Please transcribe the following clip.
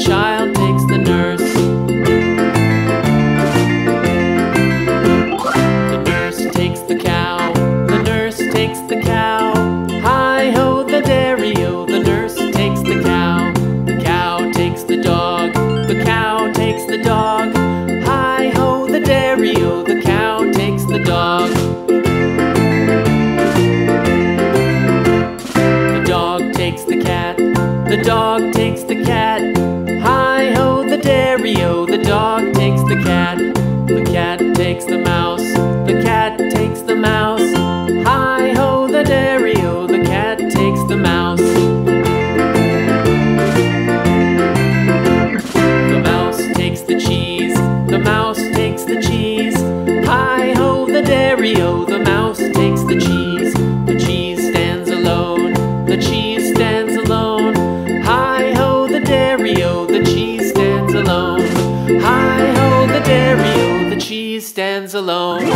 child takes the nurse. The nurse takes the cow. The nurse takes the cow. Hi-ho, the dairy-o, the nurse takes the cow. The cow takes the dog. The cow takes the dog. Hi-ho, the dairy-o, the cow takes the dog. The dog takes the cat. The dog takes the cat. Hi-ho, the dairy-o, the dog takes the cat. The cat takes the mouse. The cat takes the mouse. Hi-ho, the dairy-o, the cat takes the mouse. The mouse takes the cheese. The mouse takes the cheese. Hi-ho, the dairy-o, the mouse takes the cheese. The cheese stands alone. The cheese stands alone. Hi-ho, the dairy-o, the cheese stands alone. Hi-ho, the dairy-o, the cheese stands alone.